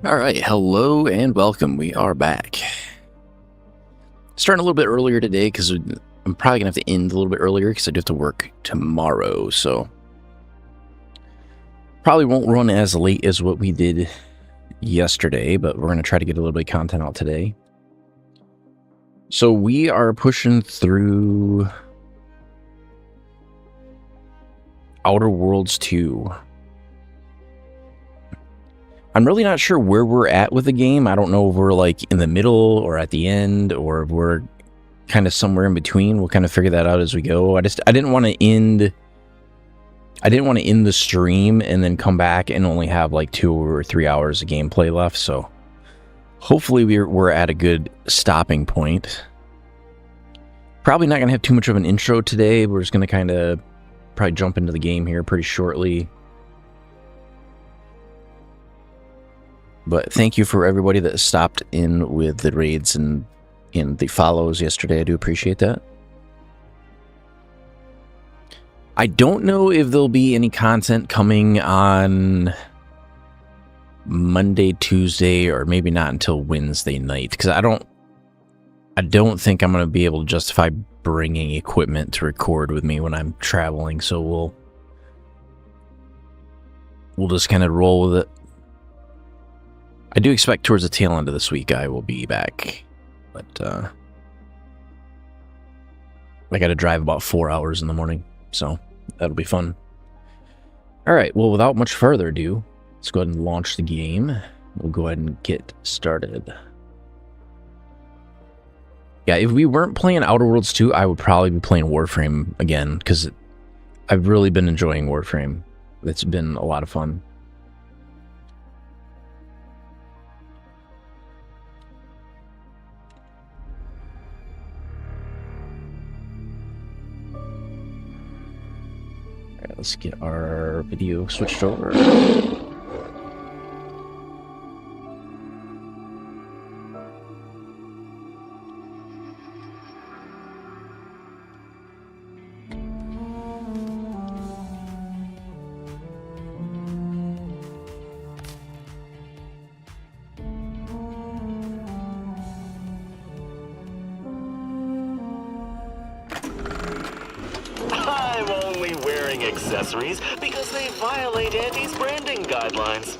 All right, hello and welcome. We are back. Starting a little bit earlier today because I'm probably going to have to end a little bit earlier because I do have to work tomorrow. So probably won't run as late as what we did yesterday, but we're going to try to get a little bit of content out today. So we are pushing through Outer Worlds 2. I'm really not sure where we're at with the game. I don't know if we're like in the middle or at the end or if we're kind of somewhere in between. We'll kind of figure that out as we go. I didn't want to end the stream and then come back and only have like 2 or 3 hours of gameplay left. So hopefully we're at a good stopping point. Probably not going to have too much of an intro today. We're just going to kind of probably jump into the game here pretty shortly. But thank you for everybody that stopped in with the raids and in the follows yesterday. I do appreciate that. I don't know if there'll be any content coming on Monday, Tuesday, or maybe not until Wednesday night, because I don't think I'm going to be able to justify bringing equipment to record with me when I'm traveling. So we'll just kind of roll with it. I do expect towards the tail end of this week I will be back, but I got to drive about 4 hours in the morning, so that'll be fun. All right, well, without much further ado, let's go ahead and launch the game. We'll go ahead and get started. Yeah, if we weren't playing Outer Worlds 2, I would probably be playing Warframe again, because I've really been enjoying Warframe. It's been a lot of fun. Let's get our video switched over. I'm only wearing accessories because they violate Andy's branding guidelines.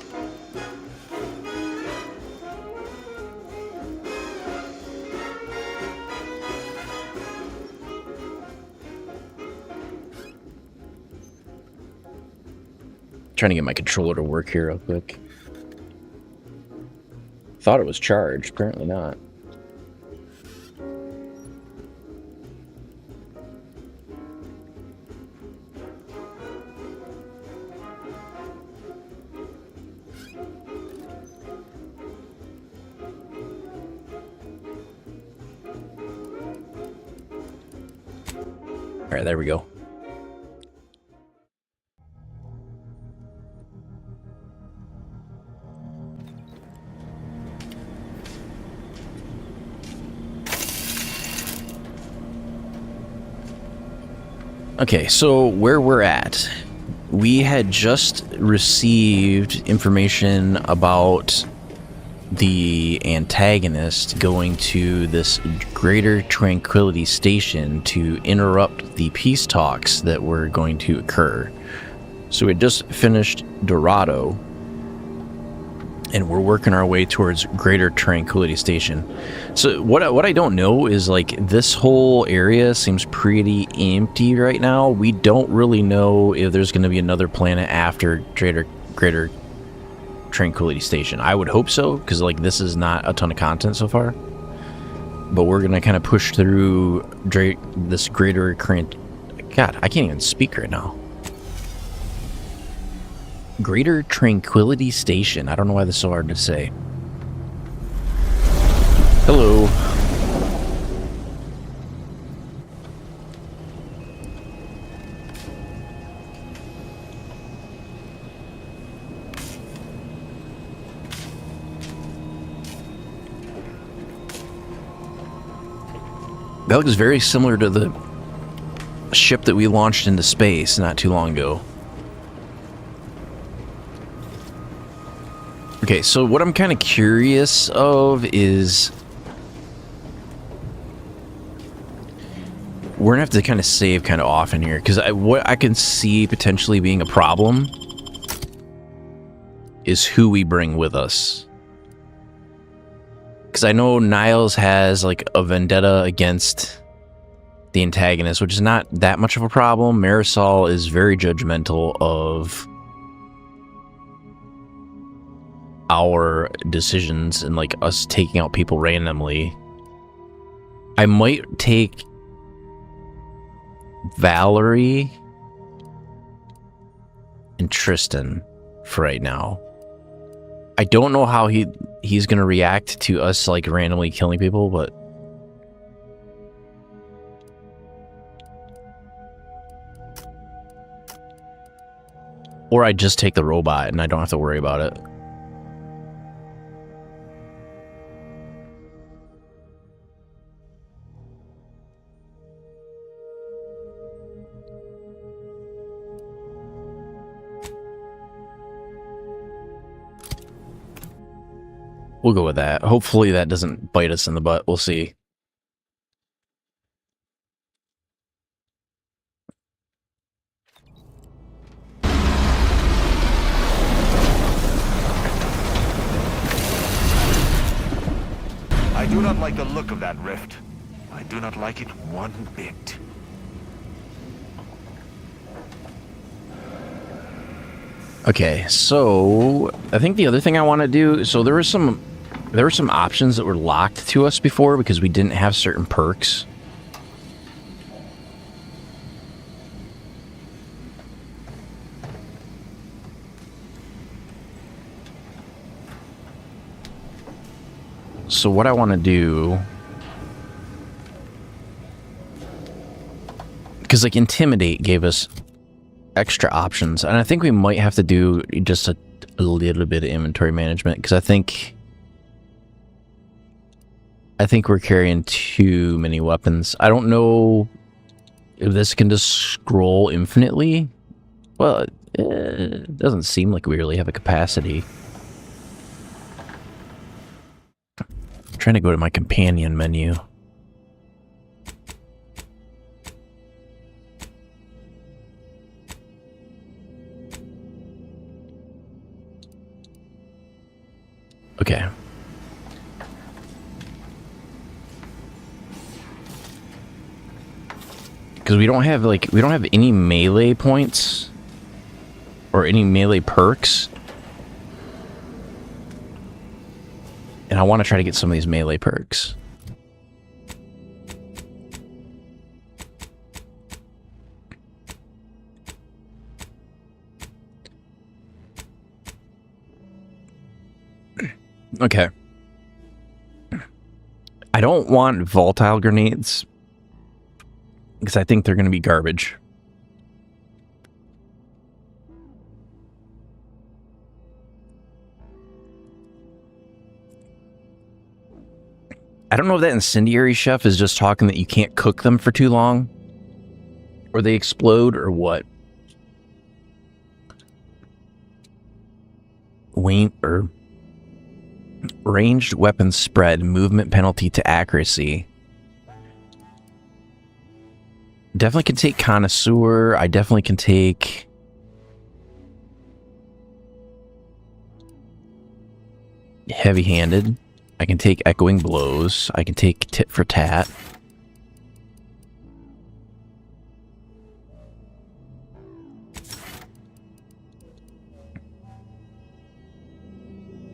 Trying to get my controller to work here real quick. Thought it was charged, apparently not. All right, there we go. Okay, so where we're at, we had just received information about the antagonist going to this Greater Tranquility Station to interrupt the peace talks that were going to occur. So we had just finished Dorado, and we're working our way towards Greater Tranquility Station. So what I don't know is, like, this whole area seems pretty empty right now. We don't really know if there's going to be another planet after Greater Tranquility Station. I would hope so, because like this is not a ton of content so far. But we're gonna kind of push through this Greater God, I can't even speak right now. Greater Tranquility Station. I don't know why this is so hard to say. Hello. That looks very similar to the ship that we launched into space not too long ago. Okay, so what I'm kind of curious of is we're gonna have to kind of save kind of often here, because what I can see potentially being a problem is who we bring with us. Because I know Niles has like a vendetta against the antagonist, which is not that much of a problem. Marisol is very judgmental of our decisions and like us taking out people randomly. I might take Valerie and Tristan for right now. I don't know how he's gonna react to us like randomly killing people, but or I just take the robot and I don't have to worry about it. We'll go with that. Hopefully that doesn't bite us in the butt. We'll see. I do not like the look of that rift. I do not like it one bit. Okay, so I think the other thing I want to do, so there were some options that were locked to us before because we didn't have certain perks. So what I want to do, because like Intimidate gave us extra options, and I think we might have to do just a little bit of inventory management, because I think we're carrying too many weapons. I don't know if this can just scroll infinitely. Well, it doesn't seem like we really have a capacity. I'm trying to go to my companion menu. Okay. Because we don't have any melee points or any melee perks. And I want to try to get some of these melee perks. Okay. I don't want volatile grenades because I think they're going to be garbage. I don't know if that incendiary chef is just talking that you can't cook them for too long, or they explode, or what. Ranged weapons spread, movement penalty to accuracy. Definitely can take Connoisseur. I definitely can take... Heavy-handed. I can take Echoing Blows. I can take Tit for Tat.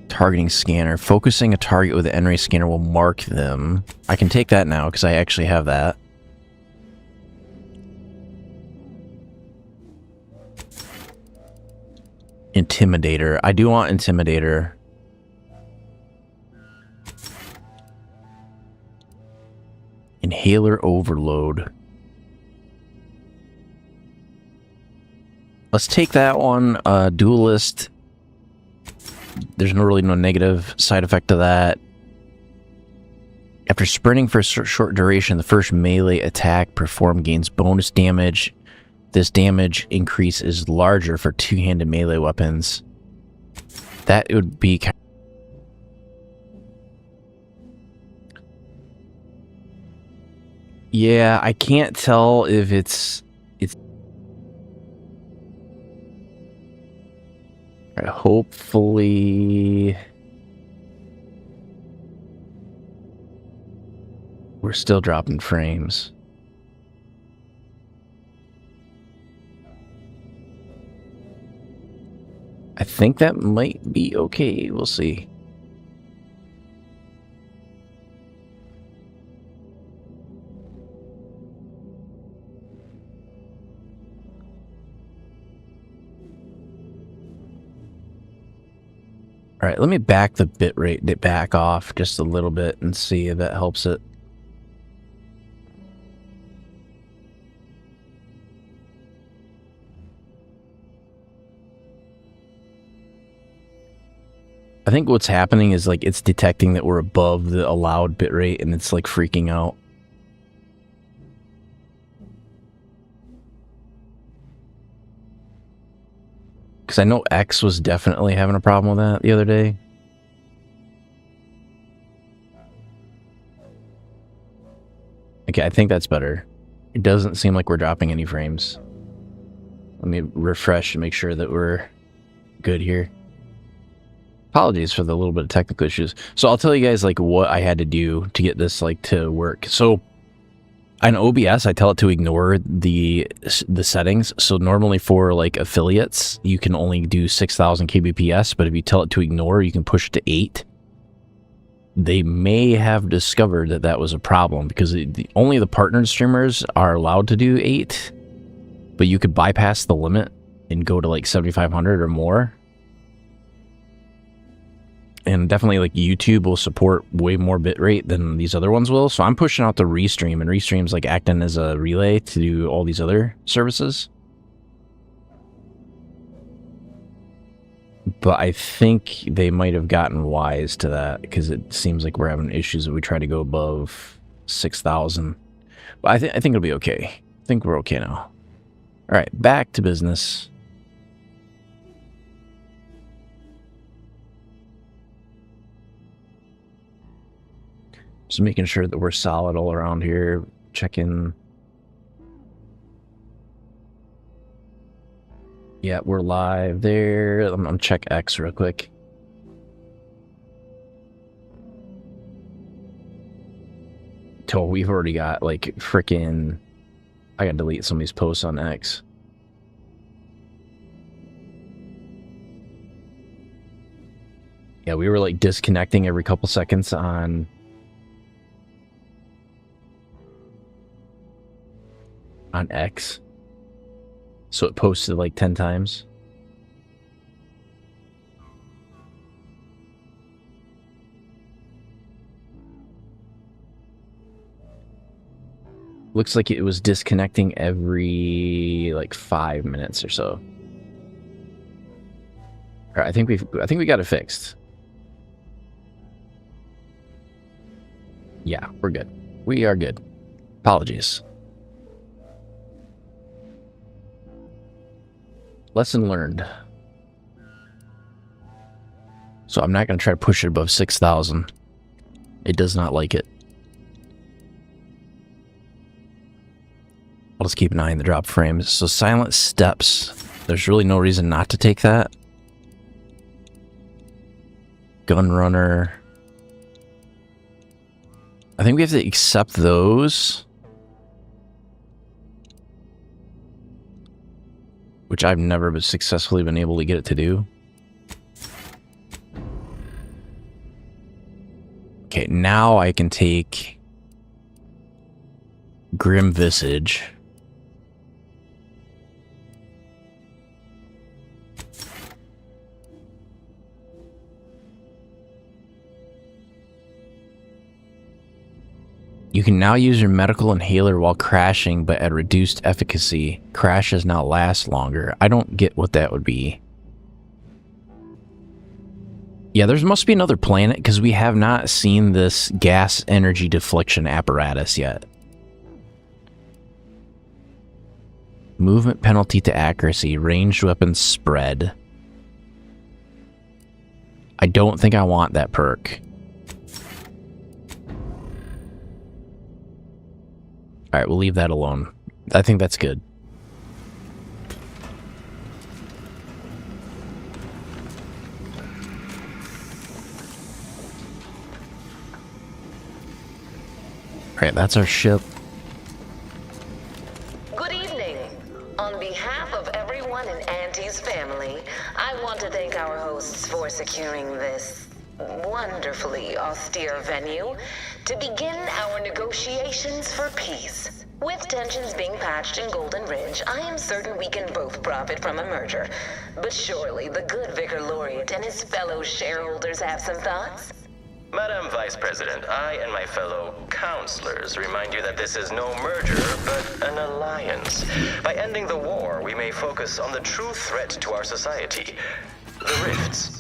Targeting Scanner. Focusing a target with the N-ray scanner will mark them. I can take that now because I actually have that. Intimidator. I do want Intimidator. Inhaler Overload. Let's take that one. Duelist. There's really no negative side effect to that. After sprinting for a short duration, the first melee attack performed gains bonus damage. This damage increase is larger for two-handed melee weapons. That would be kind of Yeah, I can't tell if it's all right, hopefully we're still dropping frames. I think that might be okay. We'll see. All right, let me back the bitrate back off just a little bit and see if that helps it. I think what's happening is like it's detecting that we're above the allowed bitrate and it's like freaking out. Because I know X was definitely having a problem with that the other day. Okay, I think that's better. It doesn't seem like we're dropping any frames. Let me refresh and make sure that we're good here. Apologies for the little bit of technical issues. So I'll tell you guys like what I had to do to get this like to work. So on OBS, I tell it to ignore the settings. So normally for like affiliates, you can only do 6,000 kbps, but if you tell it to ignore, you can push it to 8. They may have discovered that that was a problem because only the partnered streamers are allowed to do 8, but you could bypass the limit and go to like 7,500 or more. And definitely like YouTube will support way more bitrate than these other ones will. So I'm pushing out the Restream, and Restream's like acting as a relay to do all these other services. But I think they might have gotten wise to that because it seems like we're having issues if we try to go above 6,000. But I think it'll be okay. I think we're okay now. All right, back to business. Just making sure that we're solid all around here. Checking. Yeah, we're live there. I'm gonna check X real quick. Oh, we've already got like freaking. I gotta delete some of these posts on X. Yeah, we were like disconnecting every couple seconds on X. So it posted like 10 times. Looks like it was disconnecting every like 5 minutes or so. All right, I think we got it fixed. Yeah, we're good. We are good. Apologies. Lesson learned. So I'm not going to try to push it above 6,000. It does not like it. I'll just keep an eye on the drop frames. So silent steps. There's really no reason not to take that. Gun runner. I think we have to accept those. Which I've never successfully been able to get it to do. Okay, now I can take Grim Visage. You can now use your medical inhaler while crashing, but at reduced efficacy. Crashes now last longer. I don't get what that would be. Yeah, there must be another planet, because we have not seen this gas energy deflection apparatus yet. Movement penalty to accuracy. Ranged weapons spread. I don't think I want that perk. All right, we'll leave that alone. I think that's good. All right, that's our ship. Good evening. On behalf of everyone in Auntie's family, I want to thank our hosts for securing this wonderfully austere venue to begin our negotiations for peace. With tensions being patched in Golden Ridge, I am certain we can both profit from a merger. But surely the good Vicar Laureate and his fellow shareholders have some thoughts? Madam Vice President, I and my fellow counselors remind you that this is no merger, but an alliance. By ending the war, we may focus on the true threat to our society, the rifts.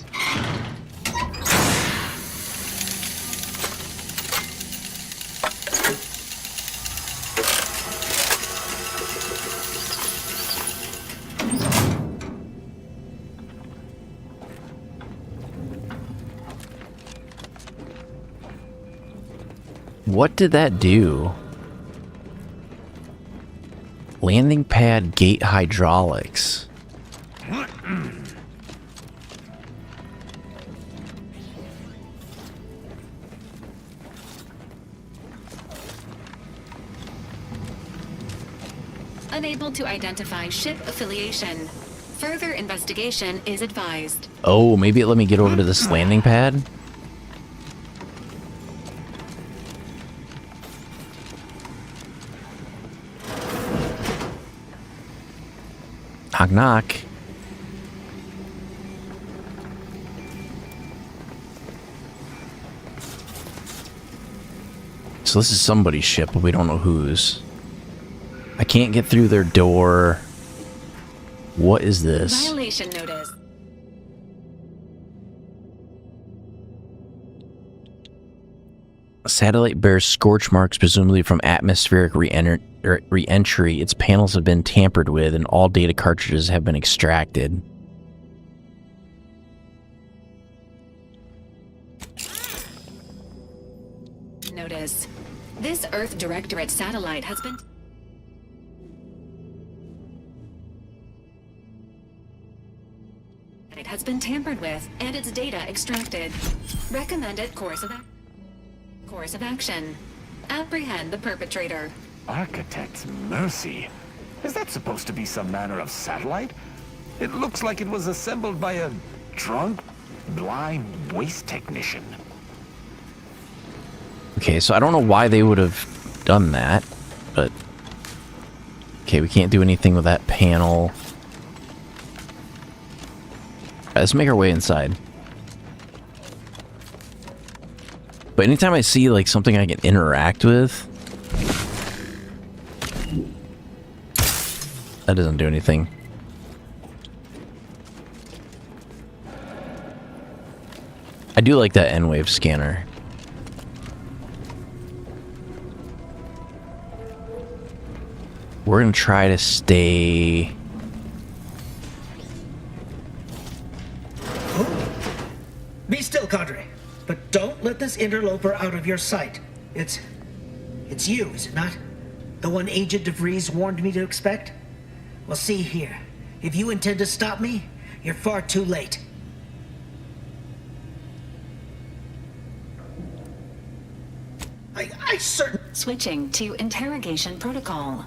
What did that do? Landing pad gate hydraulics. Unable to identify ship affiliation. Further investigation is advised. Oh, maybe it let me get over to this landing pad? Knock, knock. So this is somebody's ship, but we don't know whose. I can't get through their door. What is this? Violation notice. Satellite bears scorch marks, presumably from atmospheric re-entry. Its panels have been tampered with, and all data cartridges have been extracted. Notice. This Earth Directorate satellite has been... It has been tampered with, and its data extracted. Recommended course of action. Apprehend the perpetrator. Architect's mercy. Is that supposed to be some manner of satellite? It looks like it was assembled by a drunk, blind waste technician. Okay, so I don't know why they would have done that, but... Okay, we can't do anything with that panel. Alright, let's make our way inside. But anytime I see, like, something I can interact with... That doesn't do anything. I do like that N-Wave scanner. We're gonna try to stay... Be still, Cadre. But don't let this interloper out of your sight. It's you, is it not? The one Agent DeVries warned me to expect? Well, see here. If you intend to stop me, you're far too late. I certainly... Switching to interrogation protocol.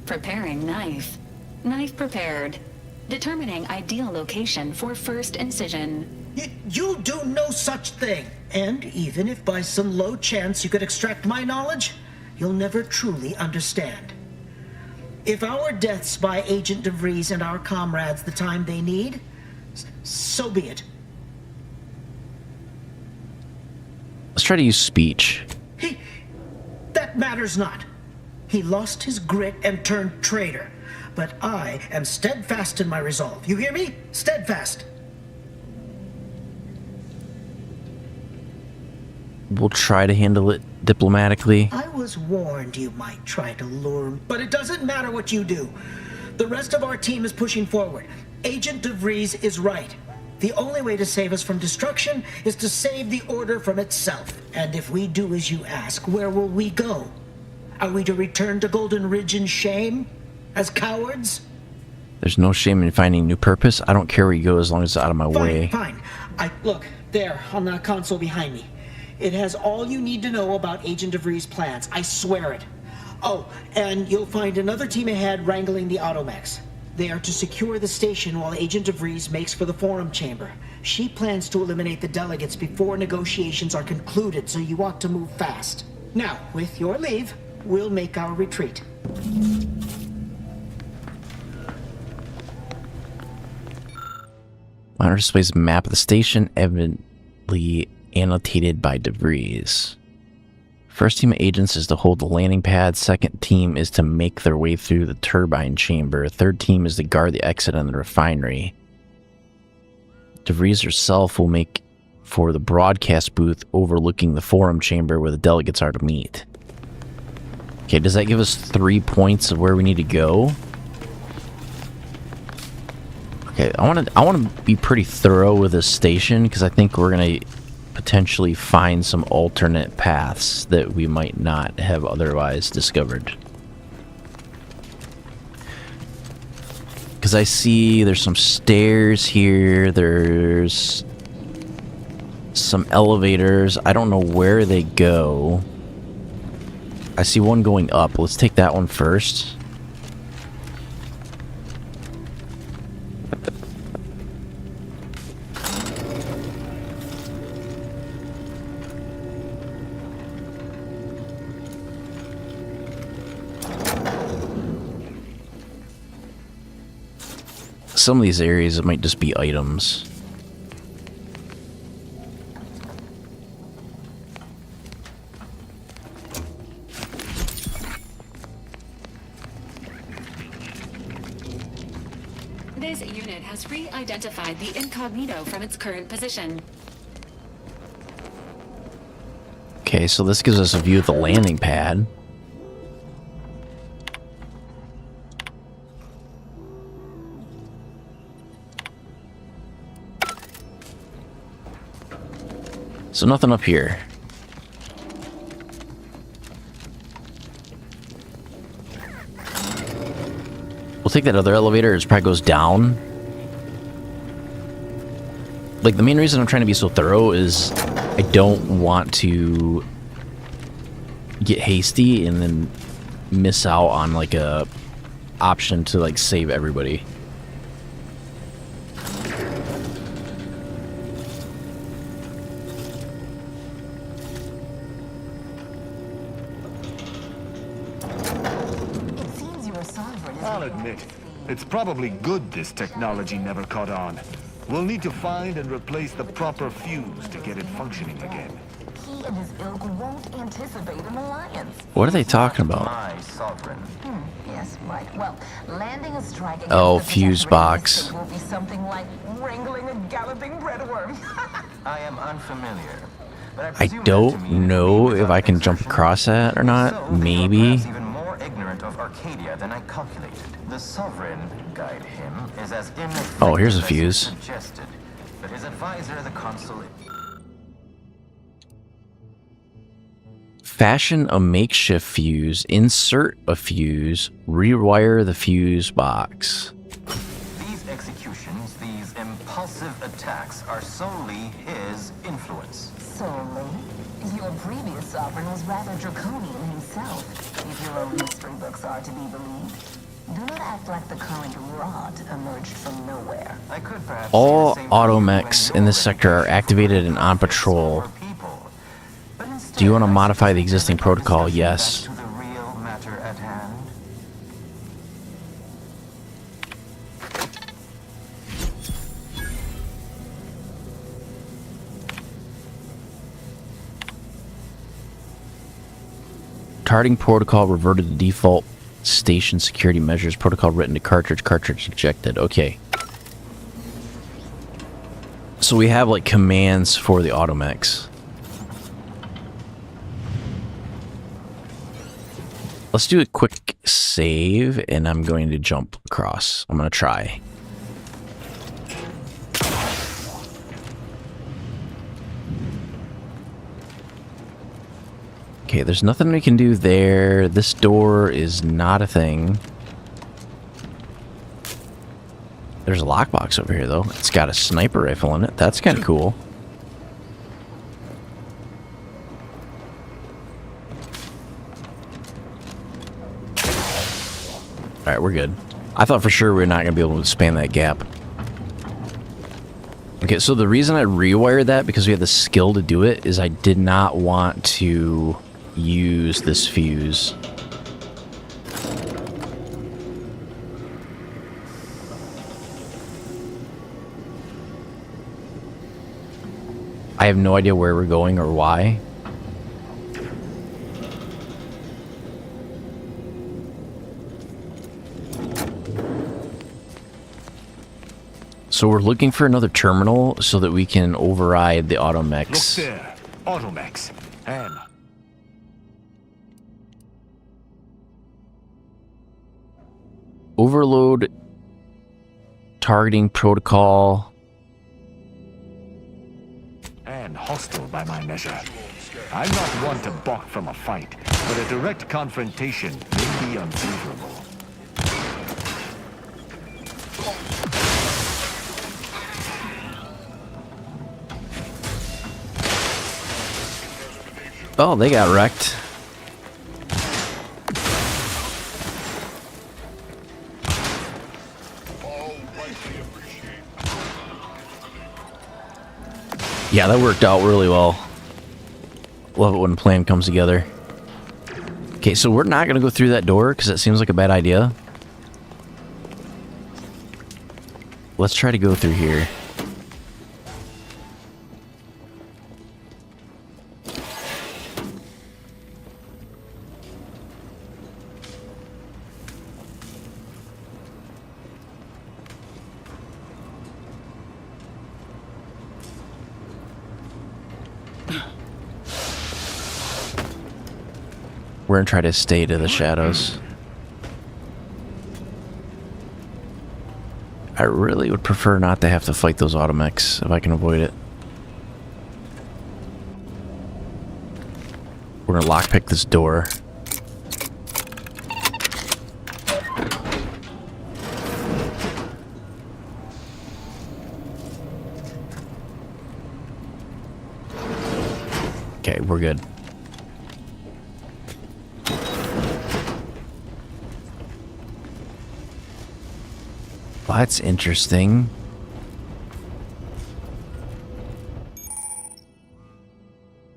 Preparing knife. Knife prepared. Determining ideal location for first incision. You do no such thing. And even if by some low chance you could extract my knowledge, you'll never truly understand. If our deaths buy Agent DeVries and our comrades the time they need, so be it. Let's try to use speech. That matters not. He lost his grit and turned traitor. But I am steadfast in my resolve. You hear me? Steadfast. We'll try to handle it diplomatically. I was warned you might try to lure him, but it doesn't matter what you do. The rest of our team is pushing forward. Agent DeVries is right. The only way to save us from destruction is to save the Order from itself. And if we do as you ask, where will we go? Are we to return to Golden Ridge in shame? As cowards? There's no shame in finding new purpose. I don't care where you go as long as it's out of my way. Fine. Look, there, on the console behind me. It has all you need to know about Agent DeVries' plans. I swear it. Oh, and you'll find another team ahead wrangling the automechs. They are to secure the station while Agent DeVries makes for the forum chamber. She plans to eliminate the delegates before negotiations are concluded, so you ought to move fast. Now, with your leave, we'll make our retreat. Monitor displays a map of the station, evidently annotated by DeVries. First team of agents is to hold the landing pad. Second team is to make their way through the turbine chamber. Third team is to guard the exit on the refinery. DeVries herself will make for the broadcast booth overlooking the forum chamber where the delegates are to meet. Okay, does that give us 3 points of where we need to go? Okay, I want to be pretty thorough with this station because I think we're going to potentially find some alternate paths that we might not have otherwise discovered. Because I see there's some stairs here, there's some elevators. I don't know where they go. I see one going up. Let's take that one first. Some of these areas, it might just be items. This unit has re-identified the incognito from its current position. Okay, so this gives us a view of the landing pad. So nothing up here. We'll take that other elevator. It probably goes down. Like, the main reason I'm trying to be so thorough is I don't want to get hasty and then miss out on, like, a option to, like, save everybody. I'll admit, it's probably good this technology never caught on. We'll need to find and replace the proper fuse to get it functioning again. He and his ilk won't anticipate an alliance. What are they talking about? My sovereign. Yes, right. Well, landing a strike against Oh, the fuse Protectorate box. will be something like wrangling a galloping breadworm. I am unfamiliar. But I presume that don't to mean know it if I can jump exertion. across that or So, not. you are Maybe. perhaps even more ignorant of Arcadia than I calculated. The sovereign, guide him, is as ineffective Oh, here's a as fuse. suggested. But his advisor, the consul. Fashion a makeshift fuse, insert a fuse, rewire the fuse box. These executions, these impulsive attacks, are solely his influence. Solely? Your previous sovereign was rather draconian himself, if your own history books are to be believed. Do not act like the current rot emerged from nowhere. I could perhaps All say the same for you automechs and in your this sector are activated and on patrol. people. But Do you want to instead, I modify the suggest existing we protocol? discuss Yes. back to the real matter at hand. Targeting protocol reverted to default station security measures. Protocol written to cartridge. Cartridge ejected. Okay. So we have like commands for the automechs. Let's do a quick save, and I'm going to jump across. I'm going to try. Okay, there's nothing we can do there. This door is not a thing. There's a lockbox over here, though. It's got a sniper rifle in it. That's kind of cool. Alright, we're good. I thought for sure we were not going to be able to span that gap. Okay, so the reason I rewired that, because we had the skill to do it, is I did not want to use this fuse. I have no idea where we're going or why. So we're looking for another terminal so that we can override the automechs. Look there. Automechs. And Overload targeting protocol. and hostile by my measure. I'm not one to balk from a fight, but a direct confrontation may be unfavorable. Oh, they got wrecked. Yeah, that worked out really well. Love it when a plan comes together. Okay, so we're not going to go through that door because that seems like a bad idea. Let's try to go through here. We're gonna try to stay to the shadows. I really would prefer not to have to fight those automechs if I can avoid it. We're gonna lockpick this door. Okay, we're good. Well, that's interesting.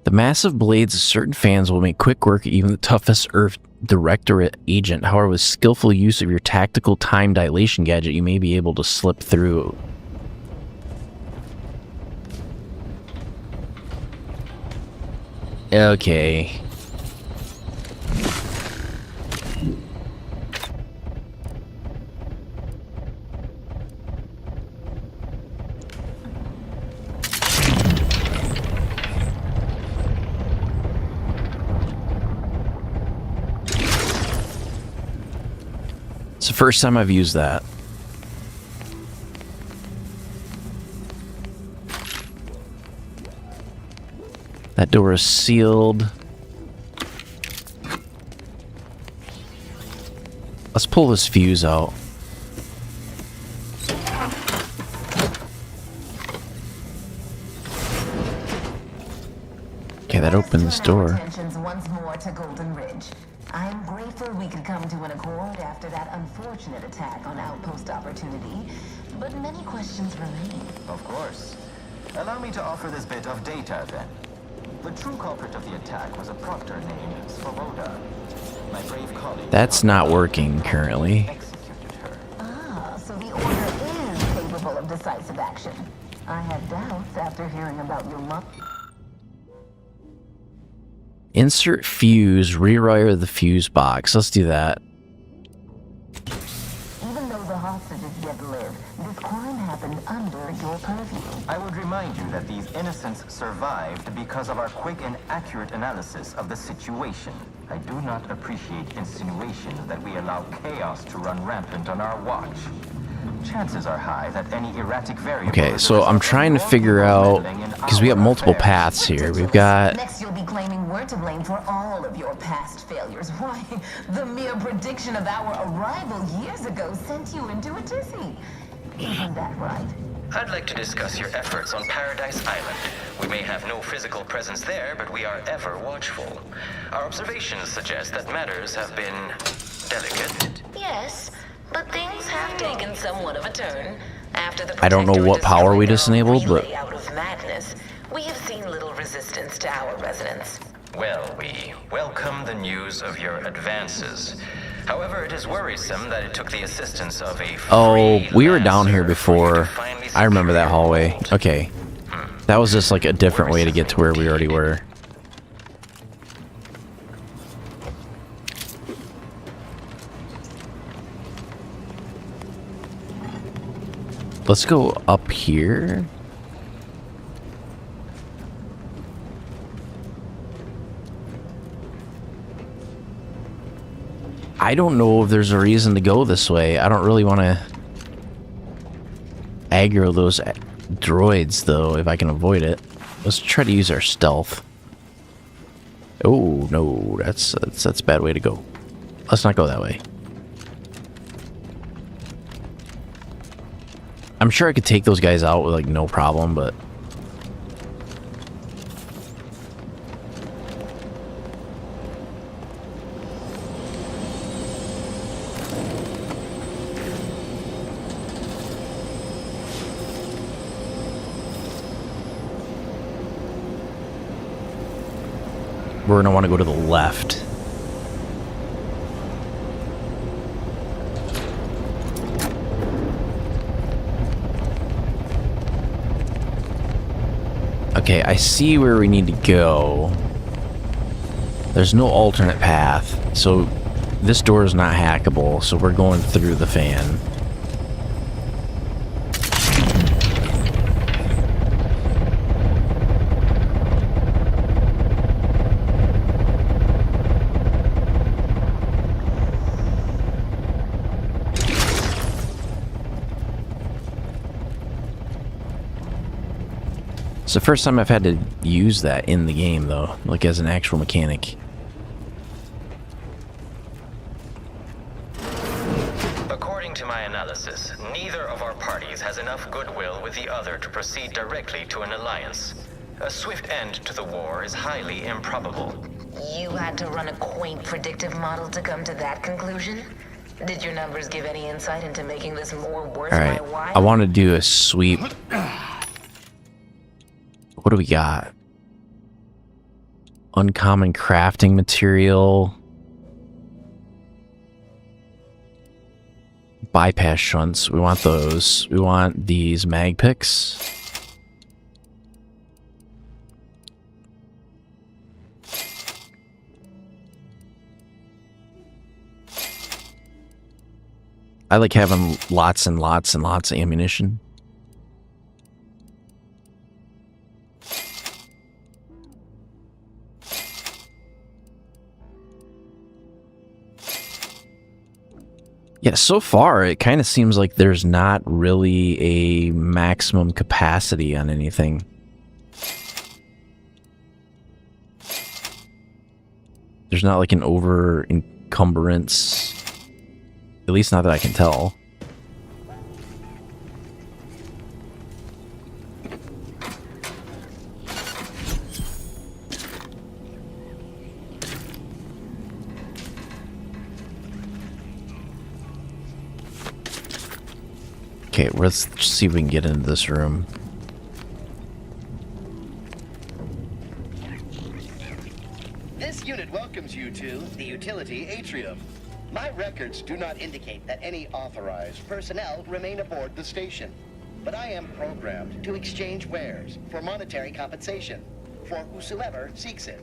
The massive blades of certain fans will make quick work of even the toughest Earth Directorate agent. However, with skillful use of your tactical time dilation gadget, you may be able to slip through. Okay. It's the first time I've used that. That door is sealed. Let's pull this fuse out. Okay, that opened this door. Attentions once more to Golden Ridge. I am grateful we could come to an accord after that unfortunate attack on Outpost Opportunity, but many questions remain. Of course. Allow me to offer this bit of data, then. The true culprit of the attack was a proctor named Svoboda. My brave colleague... That's not working currently. ...executed her. Ah, so the Order is capable of decisive action. I had doubts after hearing about your mother. Insert fuse, rewire the fuse box. Let's do that. Even though the hostages yet live, this crime happened under your purview. I would remind you that these innocents survived because of our quick and accurate analysis of the situation. I do not appreciate insinuations that we allow chaos to run rampant on our watch. chances are high that any erratic variable... Okay, so I'm trying to figure out, because we have multiple paths here. We've got... Next, you'll be claiming we're to blame for all of your past failures. Why, the mere prediction of our arrival years ago sent you into a tizzy. Isn't that right? I'd like to discuss your efforts on Paradise Island. We may have no physical presence there, but we are ever watchful. Our observations suggest that matters have been delicate. Yes, but things have taken somewhat of a turn. After the I don't know what power we just enabled, but... out of madness, we have seen little resistance to our residents. Well, we welcome the news of your advances. However, it is worrisome that it took the assistance of a Oh, we were down here freelancer before. for you to finally I remember that secure hallway. Okay. That was just like a different way to get to where we already were. Let's go up here. I don't know if there's a reason to go this way. I don't really want to aggro those droids, though, if I can avoid it. Let's try to use our stealth. Oh, no, that's a bad way to go. Let's not go that way. I'm sure I could take those guys out with, like, no problem, but... we're going to want to go to the left. Okay, I see where we need to go. There's no alternate path, so this door is not hackable, so we're going through the fan. It's the first time I've had to use that in the game, though, like as an actual mechanic. According to my analysis, neither of our parties has enough goodwill with the other to proceed directly to an alliance. A swift end to the war is highly improbable. You had to run a quaint predictive model to come to that conclusion? Did your numbers give any insight into making this more worth my Alright, while? I want to do a sweep. What do we got? Uncommon crafting material. Bypass shunts. We want those. We want these mag picks. I like having lots and lots and lots of ammunition. Yeah, so far it kind of seems like there's not really a maximum capacity on anything. There's not like an over encumbrance, at least not that I can tell. Okay, let's see if we can get into this room. This unit welcomes you to the utility atrium. My records do not indicate that any authorized personnel remain aboard the station, but I am programmed to exchange wares for monetary compensation for whosoever seeks it.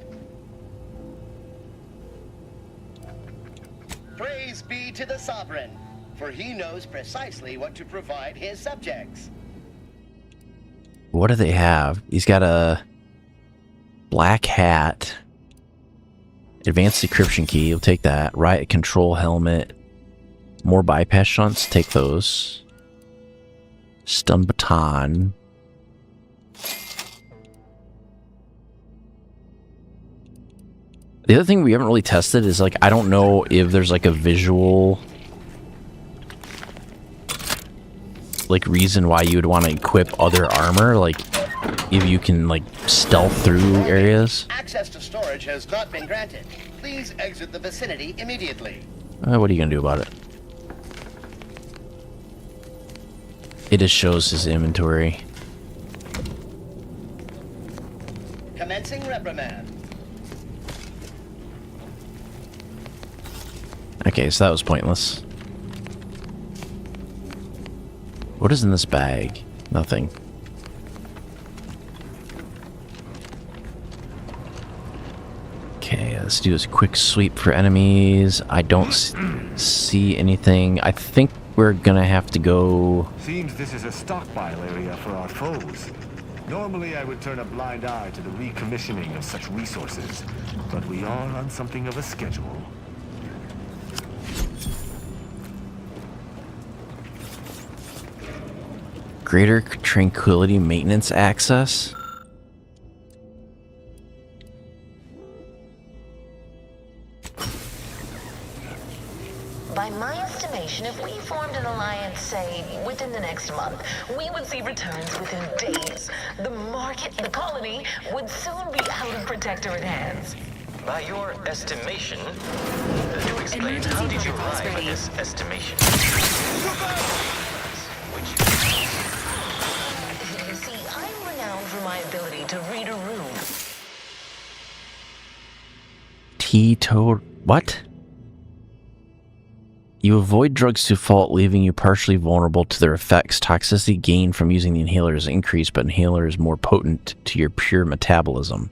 Praise be to the Sovereign, for he knows precisely what to provide his subjects. What do they have? He's got a black hat, advanced decryption key. You'll take that. Riot control helmet, more bypass shunts. Take those. Stun baton. The other thing we haven't really tested is, like, I don't know if there's, like, a visual, like, reason why you would want to equip other armor. Like, if you can, like, stealth through areas. Access to storage has not been granted. Please exit the vicinity immediately. What are you gonna do about it? It just shows his inventory. Commencing reprimand. Okay, so that was pointless. What is in this bag? Nothing. Okay, let's do this quick sweep for enemies. I don't see anything. I think we're gonna have to go... Seems this is a stockpile area for our foes. Normally I would turn a blind eye to the recommissioning of such resources, but we are on something of a schedule. Greater Tranquility Maintenance Access? By my estimation, if we formed an alliance, say, within the next month, we would see returns within days. The market, the colony, would soon be out of Protectorate hands. By your estimation, to explain, how did you arrive at this estimation? You see, I'm renowned for my ability to read a room. T-Toad... What? You avoid drugs to fault, leaving you partially vulnerable to their effects. Toxicity gained from using the inhaler is increased, but inhaler is more potent to your pure metabolism.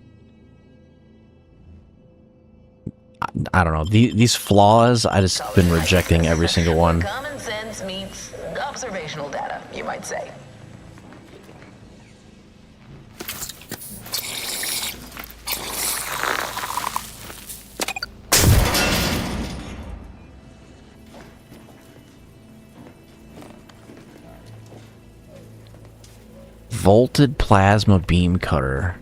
I don't know. These flaws, I just been rejecting every single one. Common sense meets observational data, you might say. Volted plasma beam cutter.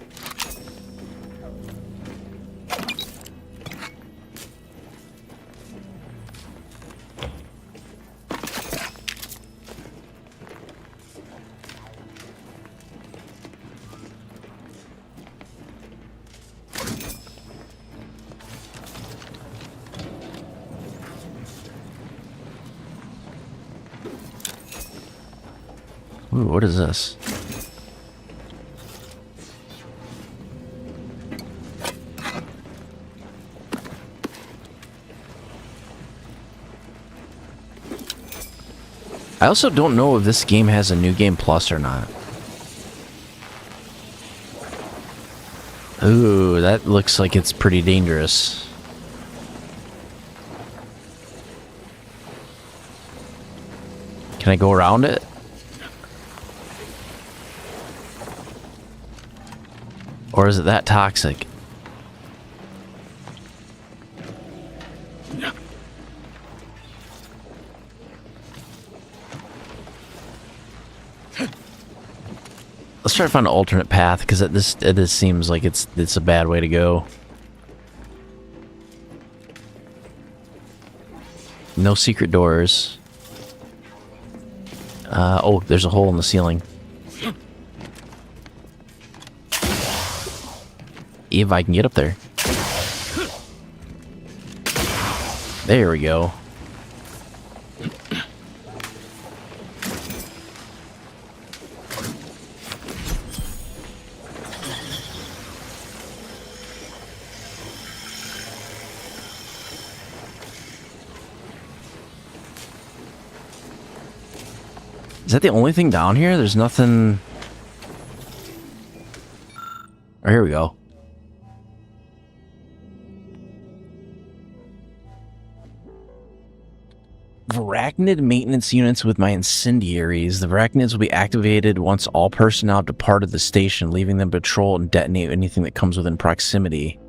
Ooh, what is this? I also don't know if this game has a New Game Plus or not. Ooh, that looks like it's pretty dangerous. Can I go around it? Or is it that toxic? Let's try to find an alternate path, because this seems like it's a bad way to go. No secret doors. Oh, there's a hole in the ceiling. If I can get up there. There we go. Is that the only thing down here? There's nothing... Oh, here we go. Varachnid maintenance units with my incendiaries. The Varachnids will be activated once all personnel have departed the station, leaving them to patrol and detonate anything that comes within proximity.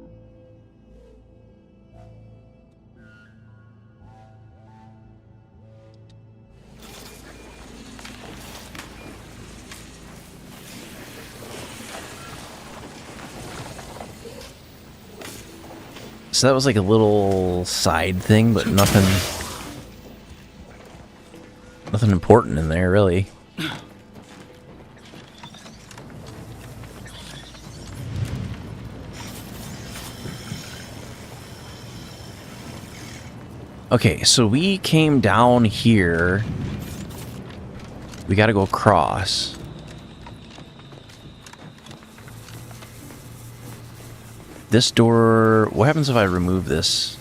So that was like a little side thing, but nothing important in there, really. Okay, so we came down here. We gotta go across. This door... What happens if I remove this?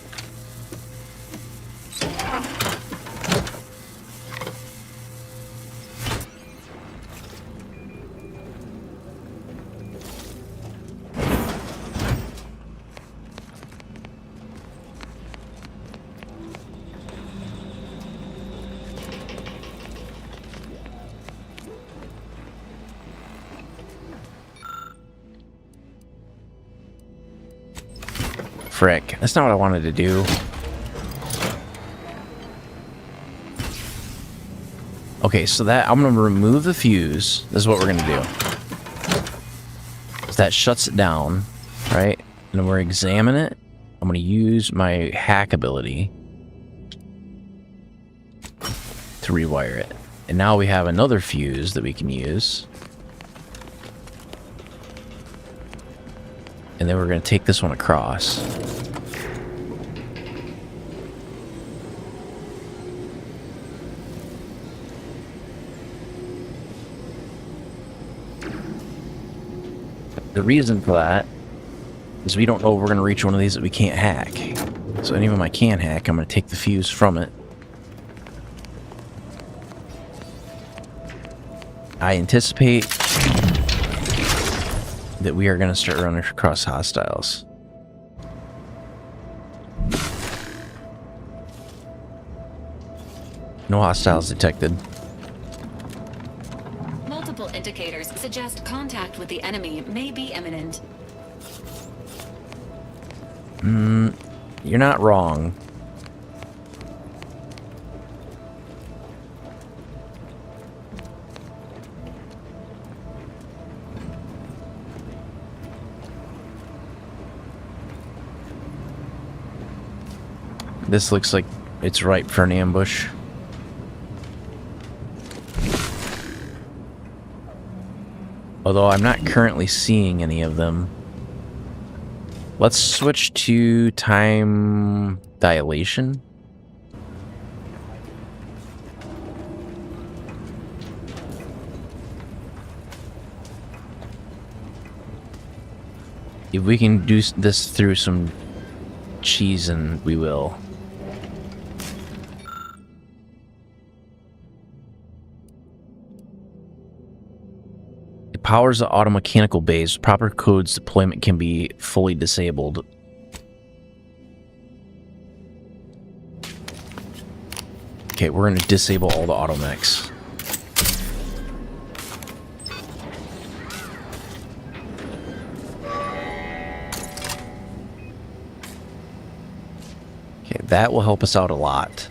Frick. That's not what I wanted to do. Okay, so that I'm gonna remove the fuse. This is what we're gonna do. So that shuts it down, right? And then we're gonna examine it. I'm gonna use my hack ability to rewire it. And now we have another fuse that we can use. And then we're going to take this one across. The reason for that is we don't know if we're going to reach one of these that we can't hack. So any of them I can hack, I'm going to take the fuse from it. I anticipate that we are going to start running across hostiles. No hostiles detected. Multiple indicators suggest contact with the enemy may be imminent. You're not wrong. This looks like it's ripe for an ambush. Although I'm not currently seeing any of them. Let's switch to time dilation. If we can do this through some cheese, and we will. It powers the automechanical bays. With proper codes, deployment can be fully disabled. Okay, we're going to disable all the automechs. Okay, that will help us out a lot.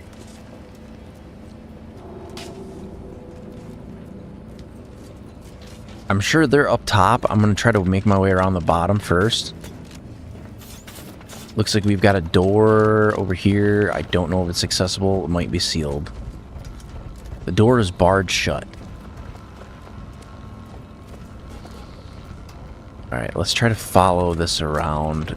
I'm sure they're up top. I'm going to try to make my way around the bottom first. Looks like we've got a door over here. I don't know if it's accessible. It might be sealed. The door is barred shut. Alright, let's try to follow this around.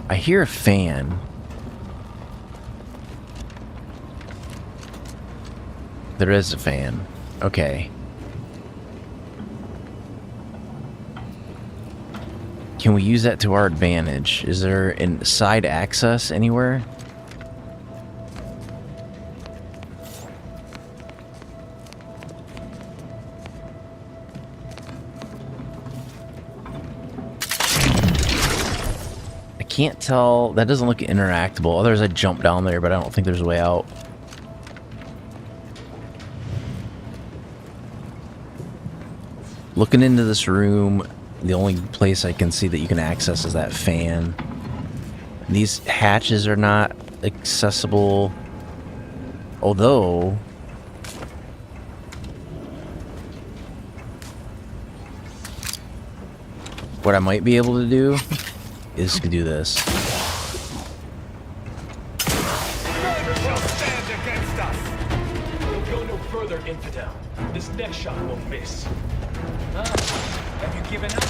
I hear a fan. There is a fan. Okay. Can we use that to our advantage? Is there a side access anywhere? I can't tell. That doesn't look interactable. Otherwise I'd jump down there, but I don't think there's a way out. Looking into this room, the only place I can see that you can access is that fan. These hatches are not accessible, although What I might be able to do is to do this. Neither shall stand against us! We'll go no further, infidel. This next shot won't miss. Have you given up?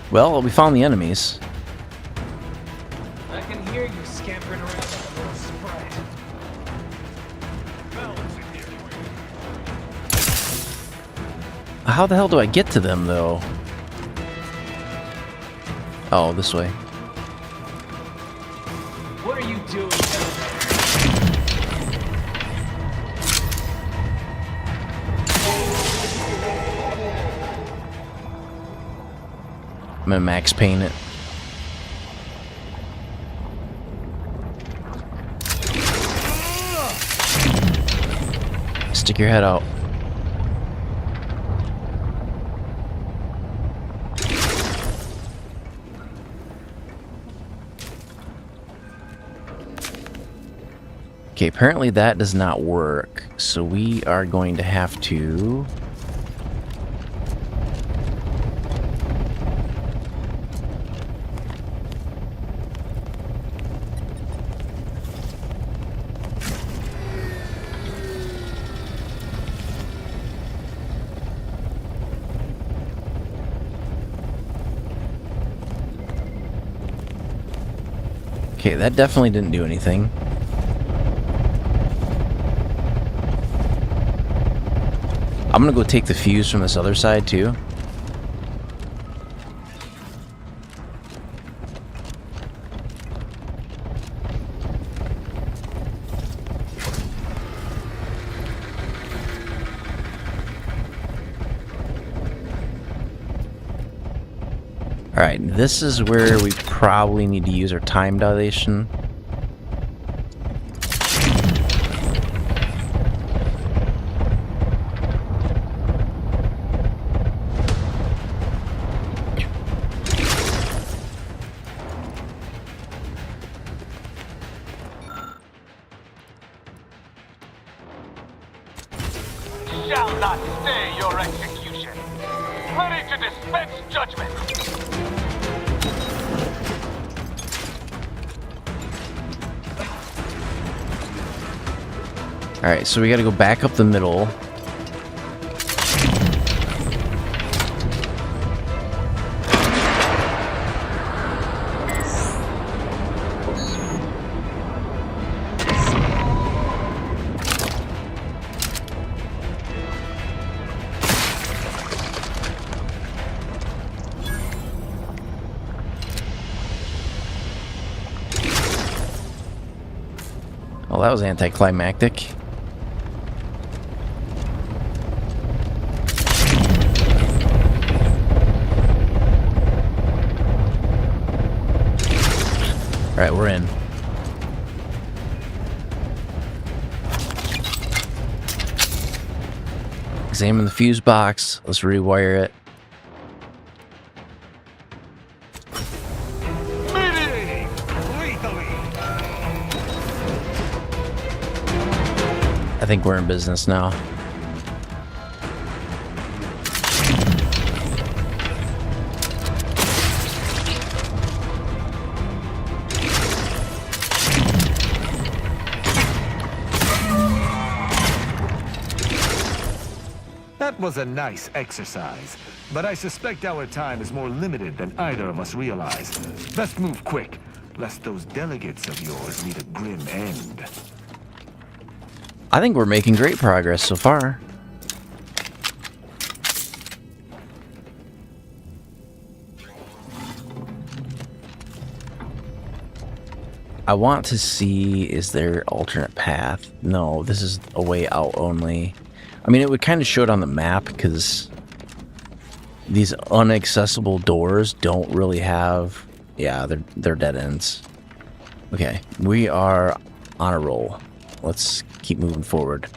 Well, we found the enemies. I can hear you scampering around like a little sprite. How the hell do I get to them, though? Oh, this way. What are you doing down I'm gonna max paint it. Stick your head out. Okay, apparently that does not work, so we are going to have to... Okay, that definitely didn't do anything. I'm gonna go take the fuse from this other side too. Alright, this is where we probably need to use our time dilation. Shall not stay your execution. Ready to dispense judgment. Alright, so we gotta go back up the middle. Well, that was anticlimactic. Alright, we're in. Examine the fuse box. Let's rewire it. Mediating lethally. I think we're in business now. That was a nice exercise, but I suspect our time is more limited than either of us realize. Best move quick, lest those delegates of yours meet a grim end. I think we're making great progress so far. I want to see, is there alternate path? No, this is a way out only. I mean, it would kind of show it on the map because these inaccessible doors don't really have... Yeah, they're dead ends. Okay, we are on a roll. Let's keep moving forward.